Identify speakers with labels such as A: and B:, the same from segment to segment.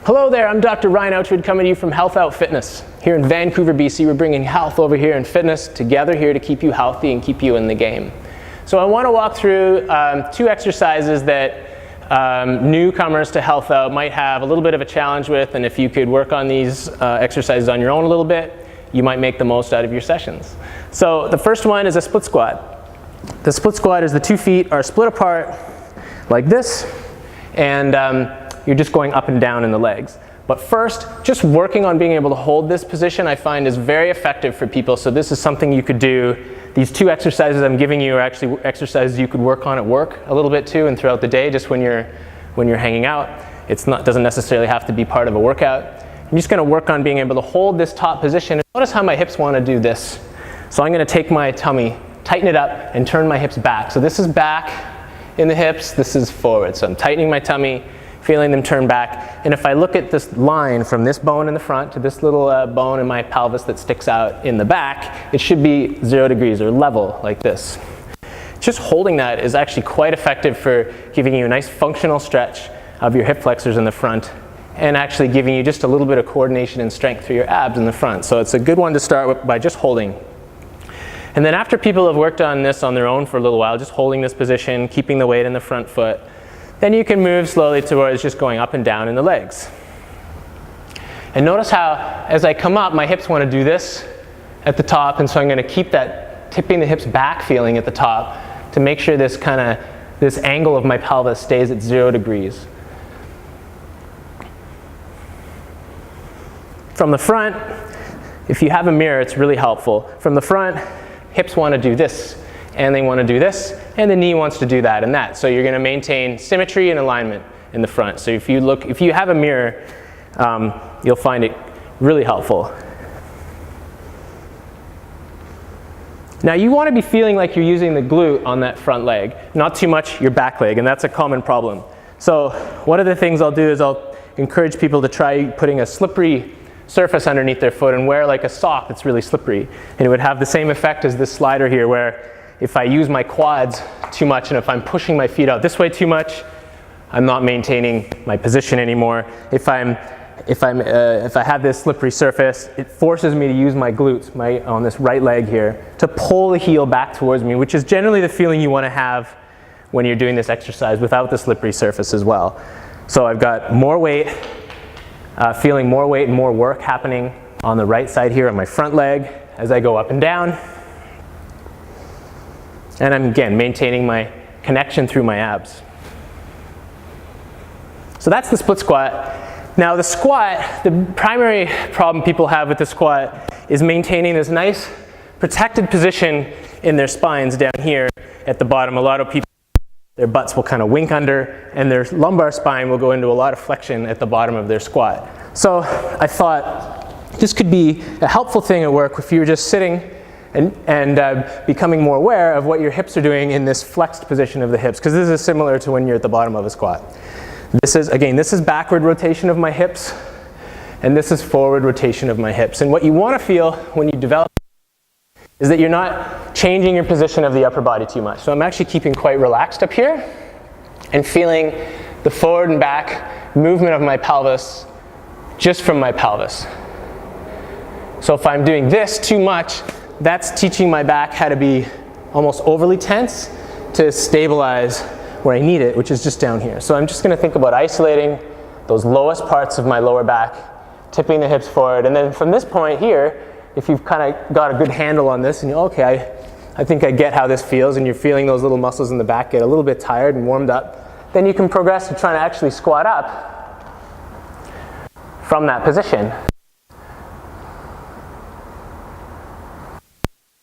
A: Hello there, I'm Dr. Ryan Outwood coming to you from HealthOut Fitness. Here in Vancouver, BC, we're bringing health over here and fitness together here to keep you healthy and keep you in the game. So I want to walk through two exercises that newcomers to HealthOut might have a little bit of a challenge with, and if you could work on these exercises on your own a little bit, you might make the most out of your sessions. So the first one is a split squat. The split squat is the 2 feet are split apart like this, and you're just going up and down in the legs. But first, just working on being able to hold this position I find is very effective for people. So this is something you could do. These two exercises I'm giving you are actually exercises you could work on at work a little bit too, and throughout the day, just when you're hanging out. Doesn't necessarily have to be part of a workout. I'm just going to work on being able to hold this top position. Notice how my hips want to do this. So I'm going to take my tummy, tighten it up, and turn my hips back. So this is back in the hips, this is forward. So I'm tightening my tummy, feeling them turn back. And if I look at this line from this bone in the front to this little bone in my pelvis that sticks out in the back, it should be 0 degrees or level like this. Just holding that is actually quite effective for giving you a nice functional stretch of your hip flexors in the front and actually giving you just a little bit of coordination and strength through your abs in the front. So it's a good one to start with by just holding. And then after people have worked on this on their own for a little while, just holding this position, keeping the weight in the front foot, then you can move slowly towards just going up and down in the legs. And notice how, as I come up, my hips want to do this at the top, and so I'm going to keep that tipping the hips back feeling at the top to make sure this angle of my pelvis stays at 0 degrees. From the front, if you have a mirror, it's really helpful. From the front, hips want to do this, and they want to do this, and the knee wants to do that and that. So you're going to maintain symmetry and alignment in the front. So if you have a mirror, you'll find it really helpful. Now you want to be feeling like you're using the glute on that front leg, not too much your back leg, and that's a common problem. So one of the things I'll do is I'll encourage people to try putting a slippery surface underneath their foot and wear like a sock that's really slippery. And it would have the same effect as this slider here, where if I use my quads too much and if I'm pushing my feet out this way too much, I'm not maintaining my position anymore. If I have this slippery surface, it forces me to use my glutes on this right leg here to pull the heel back towards me, which is generally the feeling you want to have when you're doing this exercise without the slippery surface as well. So I've got more weight, feeling more weight and more work happening on the right side here on my front leg as I go up and down. And I'm, again, maintaining my connection through my abs. So that's the split squat. Now the squat, the primary problem people have with the squat is maintaining this nice protected position in their spines down here at the bottom. A lot of people, their butts will kind of wink under, and their lumbar spine will go into a lot of flexion at the bottom of their squat. So I thought this could be a helpful thing at work if you were just sitting and becoming more aware of what your hips are doing in this flexed position of the hips, because this is similar to when you're at the bottom of a squat. This is backward rotation of my hips, and this is forward rotation of my hips. And what you want to feel when you develop is that you're not changing your position of the upper body too much. So I'm actually keeping quite relaxed up here and feeling the forward and back movement of my pelvis just from my pelvis. So if I'm doing this too much, that's teaching my back how to be almost overly tense to stabilize where I need it, which is just down here. So I'm just going to think about isolating those lowest parts of my lower back, tipping the hips forward, and then from this point here, if you've kind of got a good handle on this and you're okay, I think I get how this feels, and you're feeling those little muscles in the back get a little bit tired and warmed up, then you can progress to trying to actually squat up from that position.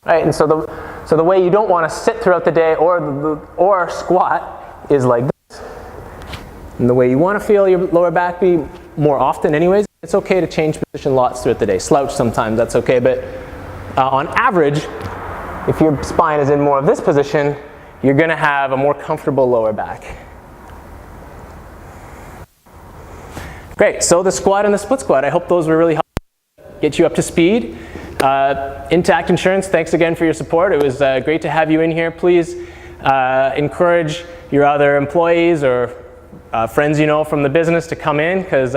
A: Right, and so the way you don't want to sit throughout the day or squat is like this. And the way you want to feel your lower back be more often anyways, it's okay to change position lots throughout the day. Slouch sometimes, that's okay, but on average, if your spine is in more of this position, you're going to have a more comfortable lower back. Great, so the squat and the split squat, I hope those were really helpful, get you up to speed. Intact Insurance, thanks again for your support. It was great to have you in here. Please encourage your other employees or friends you know from the business to come in, because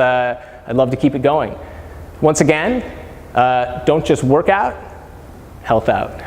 A: I'd love to keep it going. Once again, don't just work out, health out.